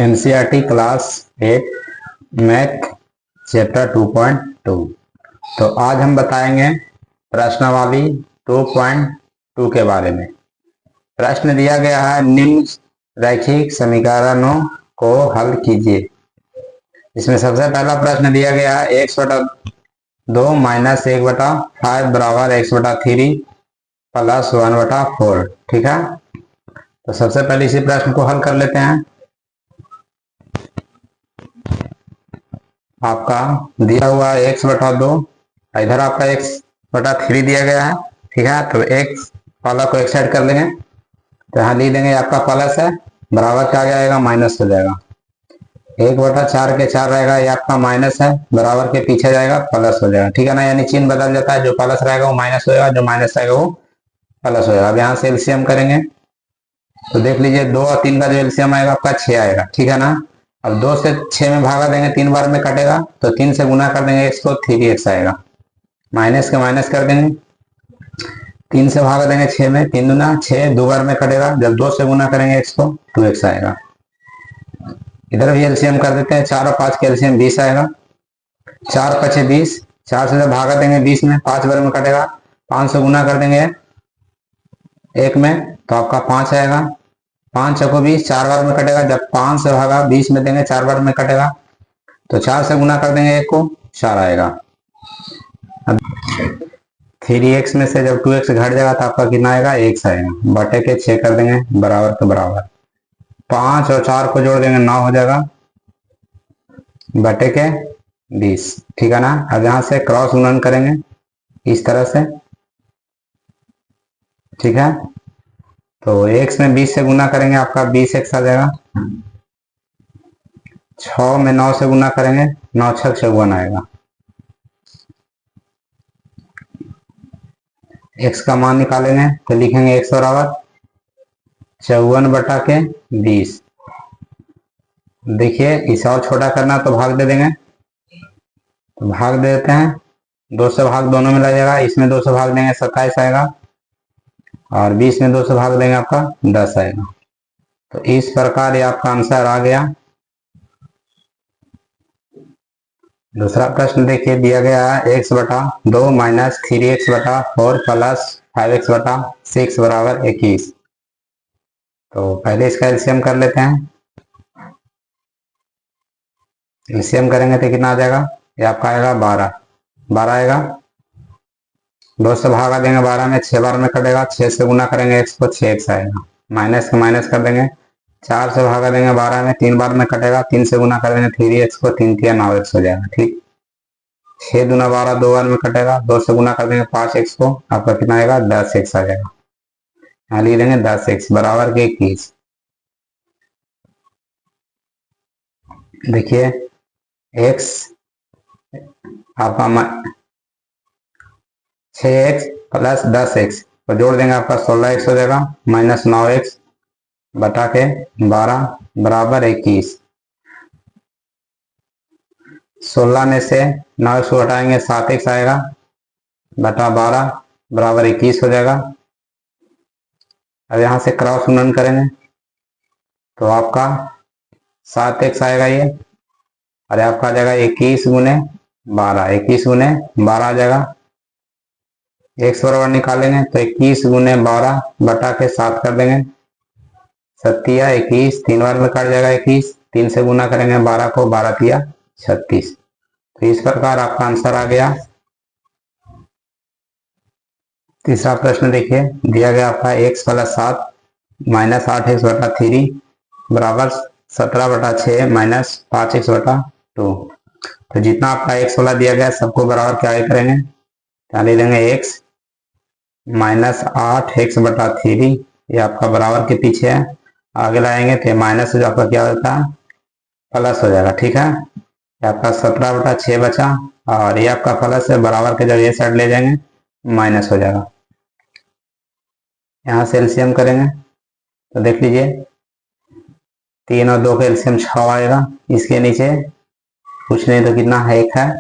NCERT class 8 math chapter 2.2। तो आज हम बताएंगे प्रश्नावली 2.2 के बारे में। प्रश्न दिया गया है, निम्न रैखिक समीकरणों को हल कीजिए। इसमें सबसे पहला प्रश्न दिया गया है x/2 माइनस 1/5 बराबर x/3 प्लस 1/4। ठीक है, तो सबसे पहले इसी प्रश्न को हल कर लेते हैं। आपका दिया हुआ है x/2, इधर आपका x/3 दिया गया है। ठीक है, तो x वाला को एक साइड कर लेंगे, तो यहाँ लिख देंगे आपका प्लस है, बराबर क्या आ जाएगा, माइनस हो जाएगा। 1/4 के 4 रहेगा, ये आपका माइनस है, बराबर के पीछे जाएगा प्लस हो जाएगा। ठीक है ना, यानी चिन्ह बदल जाता है, जो प्लस रहेगा वो माइनस हो जाएगा, जो माइनस रहेगा वो प्लस हो जाएगा। अब यहाँ से एलसीएम करेंगे तो देख लीजिए 2 और 3 का जो एलसीएम आएगा आपका 6 आएगा। ठीक है ना, अब 2 से 6 में भागा देंगे, 3 बार में कटेगा, तो 3 से गुना कर देंगे x को, 3x आएगा। माइनस के माइनस कर देंगे, 3 से भागा देंगे 6 में, 3 दूना 6, 2 बार में कटेगा, जब 2 से गुना करेंगे x को, 2x आएगा। इधर भी एलसीएम कर देते हैं, 4 और 5 के एलसीएम 20 आएगा। 4 पचे 20, 4 से भागा देंगे 20 में, 5 बार में कटेगा, 5 से गुना कर देंगे 1 में, तो आपका 5 आएगा। 5 चौको 20, 4 बार में कटेगा, जब 5 से भागा 20 में देंगे, 4 बार में कटेगा, तो 4 से गुना कर देंगे 1 को, 4 आएगा। अब 3x में से जब 2x घट जाएगा तो आपका कितना आएगा, x आएगा। बटे के 6 कर देंगे, बराबर के बराबर। 5 और 4 को जोड़ देंगे, 9 हो जाएगा, बटे के 20। ठीक है ना, अब यहाँ से क्रॉस गुणन करेंगे इस तरह से। ठीक है, तो x में 20 से गुना करेंगे, आपका 20x आ जाएगा। 6 में 9 से गुना करेंगे, 9 6 54 आएगा। x का मान निकालेंगे तो लिखेंगे x बराबर 54/20। देखिए इसे और छोटा करना तो भाग दे देंगे, तो भाग दे देते हैं। 2 से भाग दोनों में लग जाएगा, इसमें 2 से भाग देंगे 27 आएगा, और 20 में 2 से भाग देंगे आपका 10 आएगा। तो इस प्रकार ये आपका आंसर आ गया। दूसरा प्रश्न देखिए, दिया गया है x/2 minus 3x/4 plus 5x/6 बराबर 21। तो पहले इसका एलसीएम कर लेते हैं। एलसीएम करेंगे तो कितना आ जाएगा, ये आपका आएगा 12 आएगा। 2 से भागा देंगे 12 में, 6 बार में कटेगा, 6 से गुना करेंगे x को, 6x आएगा। माइनस के माइनस कर देंगे, 4 से भागा देंगे 12 में, 3 बार में कटेगा, 3 से गुना कर देंगे 3x को, 3 3 9x हो जाएगा। ठीक, 6 दूना 12, 2 बार में कटेगा, 2 से गुना कर देंगे 5x को, आपका कितना आएगा, 10x आ जाएगा। यहाँ लिख देंगे 10x बराबर के 21। देखिए x आपका 6x प्लस 10x तो जोड़ देंगे, आपका 16x हो जाएगा, माइनस 9x बटा के 12 बराबर 21। 16 में से 9x को हटाएंगे, 7x आएगा, बटा 12 बराबर 21 हो जाएगा। अब यहाँ से क्रॉस गुणन करेंगे तो आपका 7x आएगा ये, और आपका आ जाएगा 21 गुने 12, 21 गुने 12 आ जाएगा। x बराबर निकालेंगे तो 21 गुने 12 बटा के 7 कर देंगे, 7 21, 3 बार में कट जाएगा 21, 3 से गुना करेंगे 12 को, 12 36। तो इस प्रकार आपका आंसर आ गया। तीसरा प्रश्न देखिए, दिया गया आपका x प्लस 7 माइनस 8x/3 बराबर 17/6 माइनस 5x/2। तो जितना आपका x वाला दिया गया सबको बराबर क्या करेंगे, क्या ले लेंगे, x माइनस 8x/3, ये आपका बराबर के पीछे है, आगे लाएंगे तो माइनस जो आपका क्या होता है, प्लस हो जाएगा। ठीक है, ये आपका 17/6 बचा, और ये आपका प्लस है, बराबर के जब ये साइड ले जाएंगे माइनस हो जाएगा। यहाँ से एलसीएम करेंगे तो देख लीजिए 3 और 2 का एलसीएम 6 आएगा। इसके नीचे कुछ नहीं तो कितना है, 1 है,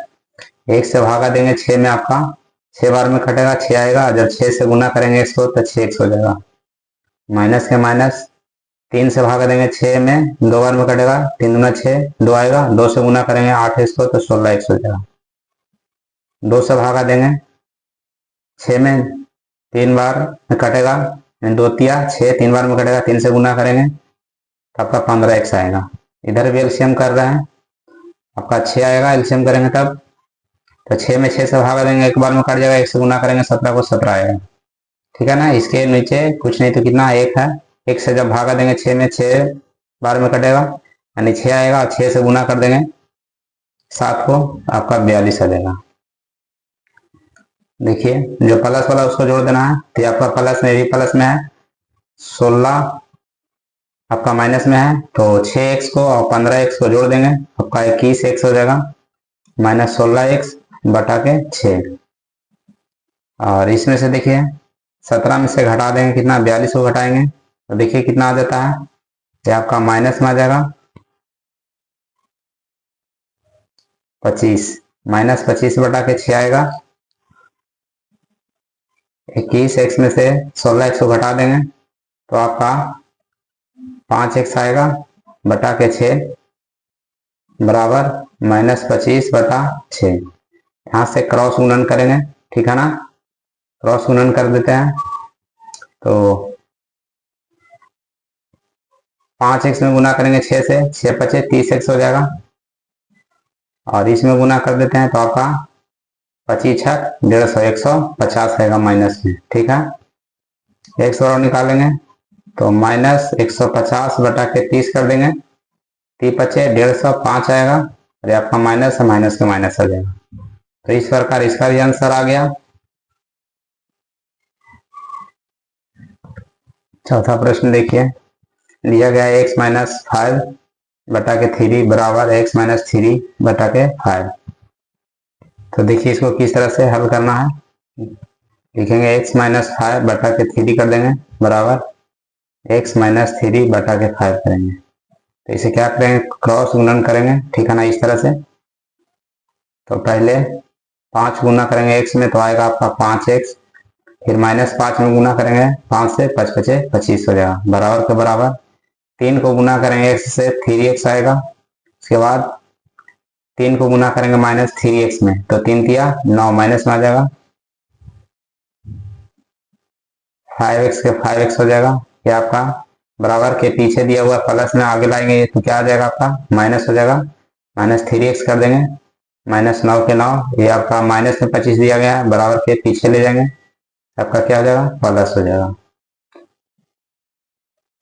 1 से भागा देंगे 6 में, आपका 6 बार में कटेगा, 6 आएगा, जब 6 से गुना करेंगे इसको तो 6x हो जाएगा। माइनस के माइनस, 3 से भागा देंगे 6 में, 2 बार में कटेगा, 3 दूना 6, 2 आएगा, 2 से गुना करेंगे 8 इसको तो 16 एक्स हो जाएगा। 2 से भागा देंगे 6 में, 3 बार में कटेगा, 2 तिया 6, 3 बार में कटेगा, 3 से गुना करेंगे तो आपका 15 एक्स आएगा। इधर भी एलसीएम कर रहे हैं, आपका 6 आएगा, एलसीएम करेंगे तब तो 6 में 6 से भागा देंगे, एक बार में कट जाएगा, 1 से गुना करेंगे 17 को 17 आएगा। ठीक है ना, इसके नीचे कुछ नहीं तो कितना 1 है, 1 से जब भागा देंगे 6 में, 6 बार में कटेगा यानी 6 आएगा, 6 से गुना कर देंगे 7 को, आपका 42 आ जाएगा। देखिए जो प्लस वाला उसको जोड़ देना है, तो आपका प्लस में भी प्लस में है, 16 आपका माइनस में है, तो 6x को और 15x को जोड़ देंगे, आपका 21x हो जाएगा, माइनस 16x बटा के 6। और इसमें से देखिए 17 में से घटा देंगे कितना, 42 को घटाएंगे तो देखिए कितना आ जाता है, ये आपका माइनस में आ जाएगा 25, माइनस 25 बटा के 6 आएगा। 21x में से 16x को घटा देंगे तो आपका 5x आएगा बटा के 6 बराबर माइनस 25 बटा 6। यहाँ से क्रॉस गुणन करेंगे, ठीक है ना, क्रॉस गुणन कर देते हैं तो 5x में गुना करेंगे 6 से, 6 पचे 30x हो जाएगा, और इसमें गुना कर देते हैं तो आपका 25 छक 150, 150 आएगा माइनस में। ठीक है, x और निकालेंगे तो माइनस 150 बटा के 30 कर देंगे, 30 पचे 150, 5 आएगा, और आपका माइनस है, माइनस के माइनस आ जाएगा। तो इस प्रकार इसका भी आंसर आ गया। चौथा प्रश्न देखिए, दिया गया x माइनस 5 बटा के 3 बराबर x माइनस 3 बटा के 5। तो देखिए इसको किस तरह से हल करना है, लिखेंगे x माइनस 5 बटा के 3 कर देंगे बराबर x माइनस 3 बटा के 5 करेंगे। तो इसे क्या करेंगे, क्रॉस गुणन करेंगे, ठीक है ना, इस तरह से। तो पहले 5 गुना करेंगे x में तो आएगा आपका 5x, फिर माइनस 5 में गुना करेंगे 5 से, 5 पचे 25 हो जाएगा, बराबर के बराबर 3 को गुना करेंगे x से 3x आएगा, उसके बाद 3 को गुना करेंगे माइनस 3x में तो 3 तिया 9 माइनस में आ जाएगा, 5x के 5x हो जाएगा, ये आपका बराबर के पीछे दिया हुआ प्लस में आगे लाएंगे तो क्या आ जाएगा आपका माइनस हो जाएगा, माइनस 3x कर देंगे, माइनस 9 के 9, ये आपका माइनस में 25 दिया गया है, बराबर के पीछे ले जाएंगे, आपका क्या हो जाएगा प्लस हो जाएगा।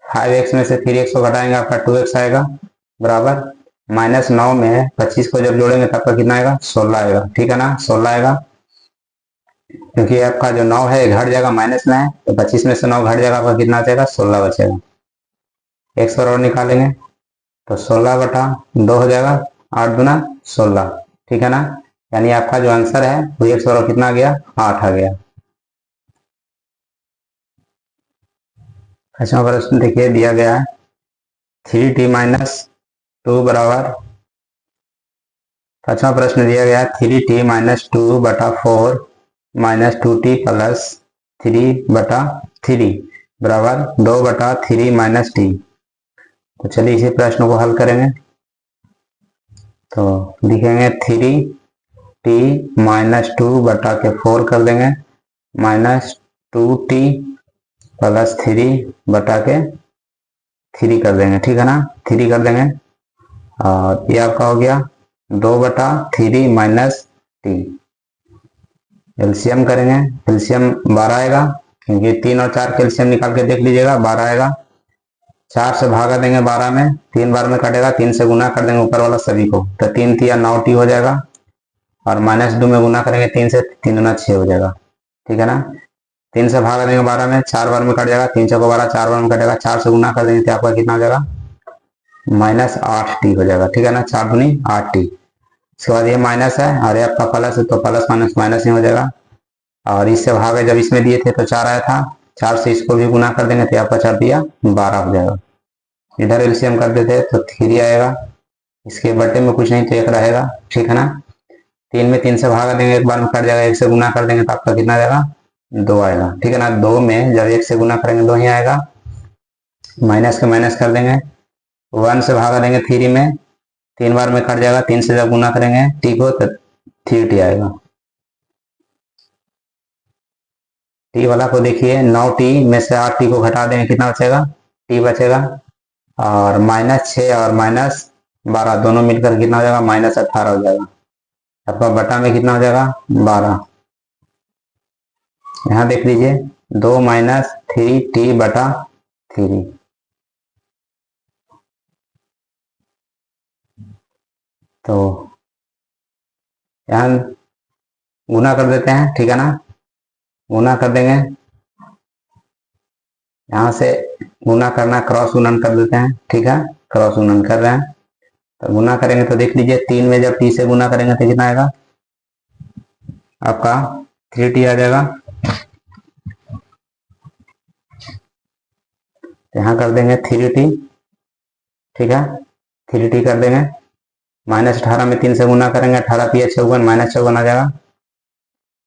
5x में से 3x को घटाएंगे आपका 2x आएगा, बराबर माइनस 9 में 25 को जब जोड़ेंगे तो आपका कितना आएगा 16 आएगा, ठीक है ना, 16 आएगा, क्योंकि आपका जो 9 है घट जाएगा, माइनस में है तो 25 में से 9 घट जाएगा, आपका कितना बचेगा 16 बचेगा। x और निकालेंगे तो 16 बटा 2 हो जाएगा, 8 दूना 16, ठीक है ना, यानी आपका जो आंसर है वो x और कितना आ गया 8 आ गया। अच्छा प्रश्न देखिए, दिया गया है 3t माइनस 2 बराबर, अच्छा प्रश्न दिया गया है 3t माइनस 2 बटा 4 माइनस 2t प्लस 3 बटा 3 बराबर 2 बटा 3 माइनस t। तो चलिए इसी प्रश्न को हल करेंगे, तो लिखेंगे 3t माइनस 2 बटा के 4 कर देंगे माइनस 2t प्लस 3 बटा के 3 कर देंगे, ठीक है ना, 3 कर देंगे, और ये आपका हो गया 2 बटा 3 माइनस टी। एलसीएम करेंगे, एलसीएम 12 आएगा, क्योंकि 3 और 4 के एलसीएम निकाल के देख लीजिएगा, 12 आएगा। 4 से भागा देंगे 12 में, 3 बार में कटेगा, 3 से गुना कर देंगे ऊपर वाला सभी को, तो 3 तिया 9t हो जाएगा, और माइनस 2 में गुना करेंगे 3 से, 3 दूना 6 हो जाएगा, ठीक है ना। 3 से भागा देंगे 12 में, 4 बार में कट जाएगा, 3 6 12, 4 बार में कटेगा, 4 से गुना कर देंगे तो आपका कितना हो जाएगा माइनस 8t हो जाएगा, ठीक है ना, 4 दूनी 8t। इसके बाद ये माइनस है और ये आपका प्लस है, तो प्लस माइनस माइनस ही हो जाएगा, और इससे भागे जब इसमें दिए थे तो 4 आया था, 4 से इसको भी गुना कर देंगे तो आपका 4 दिया 12 हो जाएगा। इधर एलसीएम कर देते तो 3 आएगा, इसके बटे में कुछ नहीं तो 1 रहेगा, ठीक है ना। 3 में 3 से भागा देंगे, एक बार में कट जाएगा, 1 से गुना कर देंगे तो आपका कितना आएगा 2 आएगा, ठीक है ना। 2 में जब 1 से गुना करेंगे 2 ही आएगा, माइनस के माइनस कर देंगे, 1 से भागा देंगे 3 में, 3 बार में कट जाएगा, 3 से जब गुना करेंगे टी को तो 3t आएगा। टी वाला को देखिए, 9t में से 8t को घटा देंगे, कितना बचेगा, t बचेगा। और -6 और -12 दोनों मिलकर कितना हो जाएगा, -18 हो जाएगा। आपका बटा में कितना हो जाएगा, 12। यहाँ देख लीजिए 2 - 3t बटा 3। तो यहाँ गुना कर देते हैं, ठीक है ना, गुना कर देंगे, यहाँ से गुना करना, क्रॉस गुणन कर देते हैं, ठीक है, क्रॉस गुणन कर रहे हैं। तो गुना करेंगे तो देख लीजिए 3 में जब t से गुना करेंगे तो कितना आएगा, आपका 3t आ जाएगा। यहाँ कर देंगे 3t, ठीक है, 3t कर देंगे, -18 में 3 से गुना करेंगे, 18 पिया 54, -54 आ जाएगा।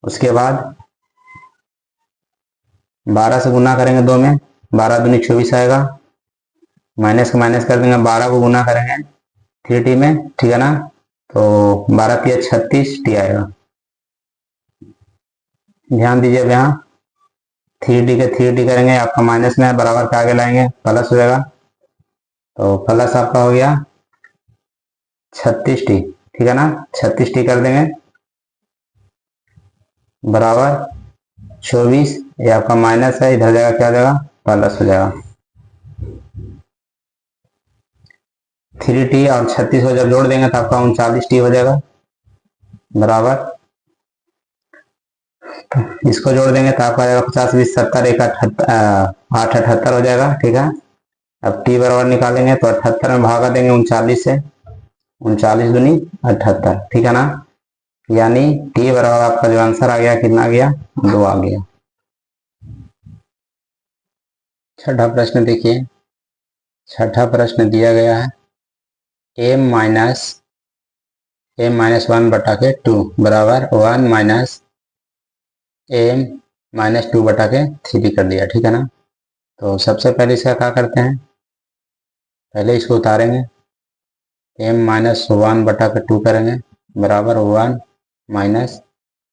उसके बाद 12 से गुना करेंगे 2 में, 12 दूनी 24 आएगा, माइनस का माइनस कर देंगे, 12 को गुना करेंगे 3t में, ठीक है ना, तो 12 पिया 36t आएगा। ध्यान दीजिए अब यहाँ 3t के 3t करेंगे, आपका माइनस में बराबर के आगे लाएंगे, प्लस हो जाएगा, तो प्लस आपका हो गया 36t, ठीक है ना, 36t कर देंगे बराबर 24, ये आपका माइनस है, इधर जाएगा क्या हो जाएगा, प्लस हो जाएगा। 3t और 36 को जब जोड़ देंगे तो आपका 39t हो जाएगा बराबर, तो इसको जोड़ देंगे तो आपका आ जाएगा 50 20 70 1 8 78 हो जाएगा, ठीक है। अब t बराबर निकालेंगे तो 78 में भागा देंगे 39 से, 39 दूनी 78, ठीक है ना, यानी t बराबर आपका जो आंसर आ गया कितना आ गया, 2 आ गया। छठा प्रश्न देखिए, छठा प्रश्न दिया गया है m-1 बटा के 2 बराबर 1 माइनस m-2 बटा के 3 कर दिया, ठीक है ना। तो सबसे पहले इसका क्या करते हैं, पहले इसको उतारेंगे, m-1 बटा के 2 करेंगे बराबर 1 माइनस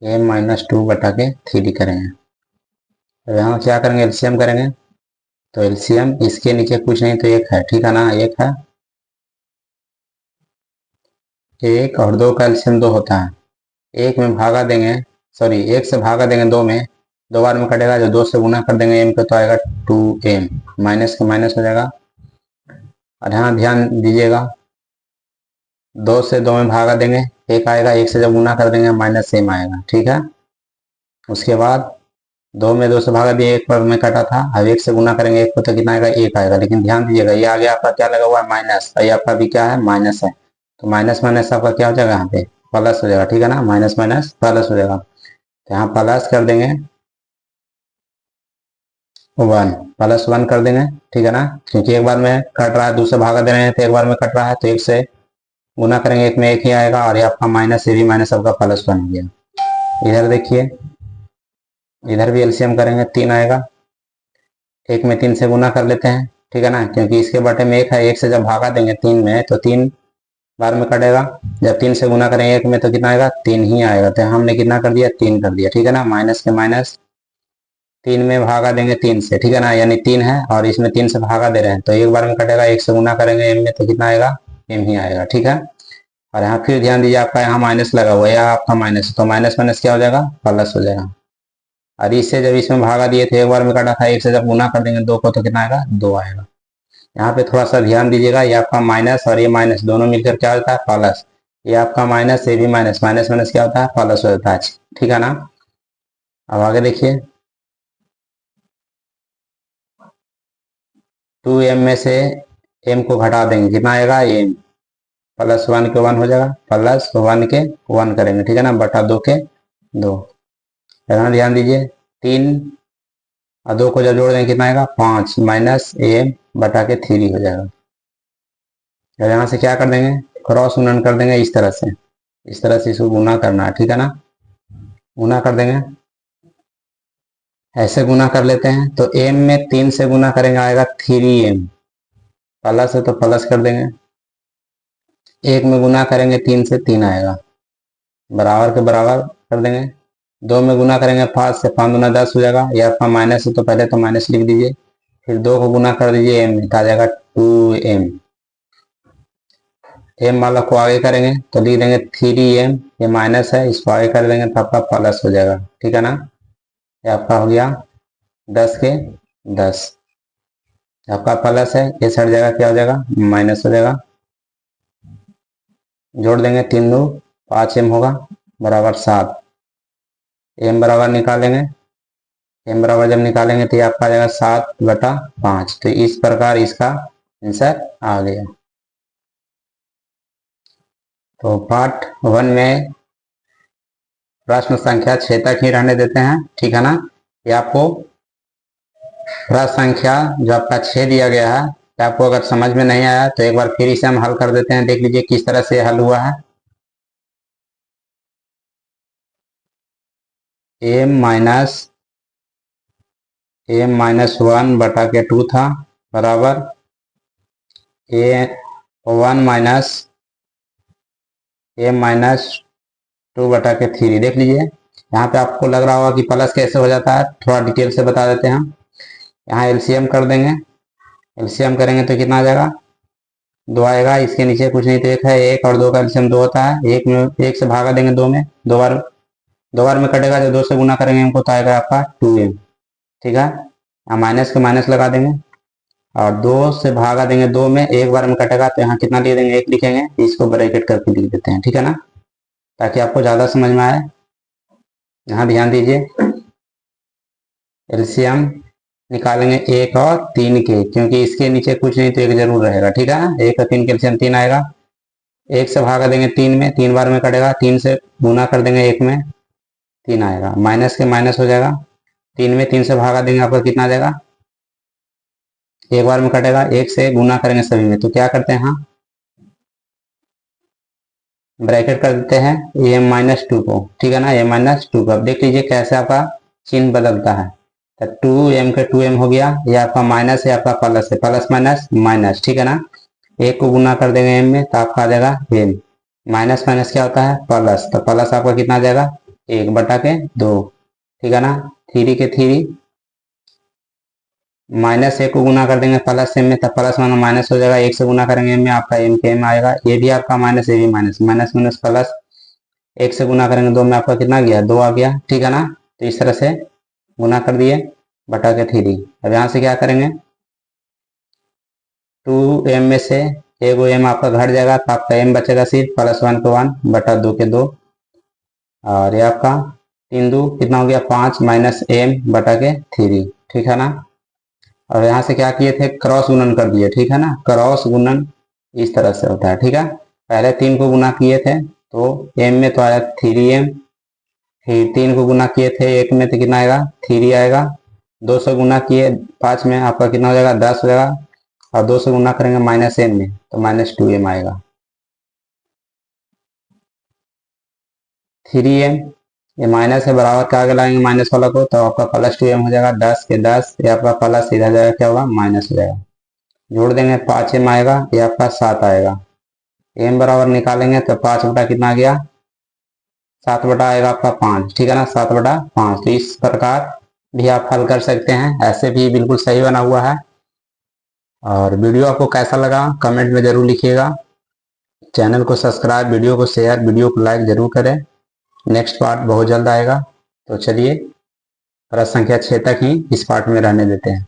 m-2 बटा के 3 करेंगे। तो यहाँ क्या करेंगे, एलसीएम करेंगे, तो एलसीएम इसके नीचे कुछ नहीं तो 1 है, ठीक है ना, 1 है, 1 और 2 का एलसीएम 2 होता है, 1 में भागा देंगे, सॉरी 1 से भागा देंगे 2 में, 2 बार में कटेगा, जो 2 से गुना कर देंगे m को तो आएगा 2m, माइनस का माइनस हो जाएगा। और यहाँ ध्यान दीजिएगा 2 से 2 में भागा देंगे 1 आएगा, 1 से जब गुना कर देंगे -m आएगा, ठीक है। उसके बाद 2 में 2 से भागा दिए, 1 पर में कटा था, अब 1 से गुना करेंगे 1 को तो कितना आएगा, 1 आएगा। लेकिन ध्यान दीजिएगा ये आगे आपका क्या लगा हुआ है, माइनस, ये आपका भी क्या है, माइनस है, तो माइनस माइनस आपका क्या हो जाएगा, यहाँ पे प्लस हो जाएगा, ठीक है ना, माइनस माइनस प्लस हो जाएगा। तो यहाँ प्लस कर देंगे 1, प्लस 1 कर देंगे, ठीक है ना, क्योंकि एक बार में कट रहा है, दूसरे भागा दे रहे हैं तो एक बार में कट रहा है, तो 1 से गुना करेंगे 1 में 1 ही आएगा, और ये आपका माइनस से भी माइनस आपका +1 हो गया। इधर देखिए, इधर भी एलसीएम करेंगे 3 आएगा, 1 में 3 से गुना कर लेते हैं, ठीक है ना, क्योंकि इसके बटे में 1 है, 1 से जब भागा देंगे 3 में तो 3 बार में कटेगा, जब 3 से गुना करेंगे 1 में तो कितना आएगा, 3 ही आएगा। तो हमने कितना कर दिया, 3 कर दिया, ठीक है ना, माइनस के माइनस 3 में भागा देंगे 3 से, ठीक है ना, यानी 3 है और इसमें 3 से भागा दे रहे हैं, तो एक बार में कटेगा, 1 से गुना करेंगे m में तो कितना आएगा, m ही आएगा, ठीक है। और यहाँ फिर ध्यान दीजिए आपका यहाँ माइनस लगा हुआ है, यहाँ आपका माइनस, तो माइनस माइनस क्या हो जाएगा, प्लस हो जाएगा। और इससे जब इसमें भागा दिए थे, एक बार में काटा था, 1 से जब गुना कर देंगे 2 को तो कितना आएगा, 2 आएगा। यहाँ पे थोड़ा सा ध्यान दीजिएगा, ये आपका माइनस और ये माइनस दोनों मिलकर क्या होता है, प्लस, ये आपका माइनस, ये भी माइनस, माइनस माइनस क्या होता है, प्लस हो जाता है, ठीक है ना। अब आगे देखिए 2m में से m को घटा देंगे, कितना आएगा, m +1 के 1 हो जाएगा, +1 के 1 करेंगे, ठीक है ना, बटा 2 के 2। यहाँ ध्यान दीजिए 3 और 2 को जब जोड़ देंगे कितना आएगा, 5 माइनस m बटा के 3 हो जाएगा। और यहाँ से क्या कर देंगे, क्रॉस गुणन कर देंगे, इस तरह से इसको गुना करना है, ठीक है ना, गुना कर देंगे ऐसे गुना कर लेते हैं। तो m में 3 से गुना करेंगे आएगा 3m, प्लस है तो प्लस कर देंगे। 1 में गुना करेंगे 3 से 3 आएगा, बराबर के बराबर कर देंगे। 2 में गुना करेंगे 5 से, 5 दूना 10 हो जाएगा। या आपका माइनस है तो पहले तो माइनस लिख दीजिए, फिर 2 को गुना कर दीजिए m में, तो आ जाएगा 2m। m वाला को आगे करेंगे तो लिख देंगे 3m, ये माइनस है इसको आगे कर देंगे तो आपका प्लस हो जाएगा, ठीक है ना। ये आपका हो गया 10 के 10, आपका प्लस है, ये सट जाएगा क्या हो जाएगा, माइनस हो जाएगा। जोड़ देंगे 3 2 5m होगा बराबर 7। m बराबर निकालेंगे, m बराबर जब निकालेंगे तो ये आपका आ जाएगा 7/5। तो इस प्रकार इसका आंसर आ गया। तो पार्ट 1 में प्रश्न संख्या 6 तक ही रहने देते हैं, ठीक है ना। ये आपको प्रश्न संख्या जो आपका 6 दिया गया है, आपको अगर समझ में नहीं आया तो एक बार फिर इसे हम हल कर देते हैं, देख लीजिए किस तरह से हल हुआ है। m-1/2 था बराबर m-2/3। देख लीजिए यहाँ पे आपको लग रहा होगा कि प्लस कैसे हो जाता है, थोड़ा डिटेल से बता देते हैं हम। यहाँ एलसीएम कर देंगे, एलसीएम करेंगे तो कितना आ जाएगा, 2 आएगा। इसके नीचे कुछ नहीं तो 1 है, 1 और 2 का एलसीएम 2 होता है। 1 से भागा देंगे 2 में, 2 बार में कटेगा, जब 2 से गुना करेंगे हमको तो आएगा आपका 2m, ठीक है। माइनस के माइनस लगा देंगे और 2 से भागा देंगे 2 में, 1 बार में कटेगा तो यहाँ कितना लिख देंगे, 1 लिखेंगे, इसको ब्रैकेट करके लिख देते हैं, ठीक है ना, ताकि आपको ज़्यादा समझ में आए। यहाँ ध्यान दीजिए, एलसीएम निकालेंगे 1 और 3 के, क्योंकि इसके नीचे कुछ नहीं तो 1 जरूर रहेगा, ठीक है ना। 1 और 3 के एलसीएम 3 आएगा। 1 से भागा देंगे 3 में, 3 बार में कटेगा, 3 से गुना कर देंगे 1 में, 3 आएगा। माइनस के माइनस हो जाएगा, 3 में 3 से भागा देंगे आपका कितना आ जाएगा, 1 बार में कटेगा, 1 से गुना करेंगे सभी में, तो क्या करते हैं यहाँ ब्रैकेट कर देते हैं m-2 को, ठीक है ना, m-2 को। अब देख लीजिए कैसे आपका चिन्ह बदलता है। तो 2m के 2m हो गया, ये आपका माइनस है, आपका प्लस है, प्लस माइनस माइनस, ठीक है ना। 1 को गुना कर देंगे m में तो आपका आ जाएगा m, माइनस माइनस क्या होता है प्लस, तो प्लस आपका कितना आ जाएगा 1/2, ठीक है ना। 3 के 3, माइनस 1 को गुना कर देंगे प्लस m में तो प्लस माना माइनस हो जाएगा। 1 से गुना करेंगे m में, आपका m के m आएगा। ये भी आपका माइनस, ये भी माइनस, माइनस माइनस प्लस। 1 से गुना करेंगे 2 में, आपका कितना गया 2 आ गया, ठीक है ना। तो इस तरह से गुना कर दिए बटा के 3। अब यहाँ से क्या करेंगे, 2m में से एगो m आपका घट जाएगा तो आपका m बचेगा सिर्फ +1 के 1/2 के 2, और ये आपका 3 2 कितना हो गया 5 माइनस m बटा के 3, ठीक है ना। और यहाँ से क्या किए थे, क्रॉस गुणन कर दिए, ठीक है ना। क्रॉस गुणन इस तरह से होता है, ठीक है। पहले 3 को गुना किए थे तो m में तो आया 3m, फिर 3 को गुना किए थे 1 में तो कितना आएगा 3 आएगा। 2 से गुना किए 5 में, आपका कितना हो जाएगा 10 हो जाएगा। और 2 से गुना करेंगे माइनस m में तो -2m आएगा। 3m ये माइनस है, बराबर के आगे लाएंगे माइनस वाला को तो आपका +2m हो जाएगा। 10 के 10, ये आपका प्लस सीधा जाएगा क्या होगा माइनस हो जाएगा। जोड़ देंगे 5m आएगा, ये आपका 7 आएगा। m बराबर निकालेंगे तो 5 बटा कितना आ गया 7 बटा आएगा आपका 5, ठीक है ना, 7/5। तो इस प्रकार भी आप हल कर सकते हैं, ऐसे भी बिल्कुल सही बना हुआ है। और वीडियो आपको कैसा लगा कमेंट में जरूर लिखिएगा। चैनल को सब्सक्राइब, वीडियो को शेयर, वीडियो को लाइक जरूर करें। नेक्स्ट पार्ट बहुत जल्द आएगा। तो चलिए प्रश्न संख्या 6 तक ही इस पार्ट में रहने देते हैं।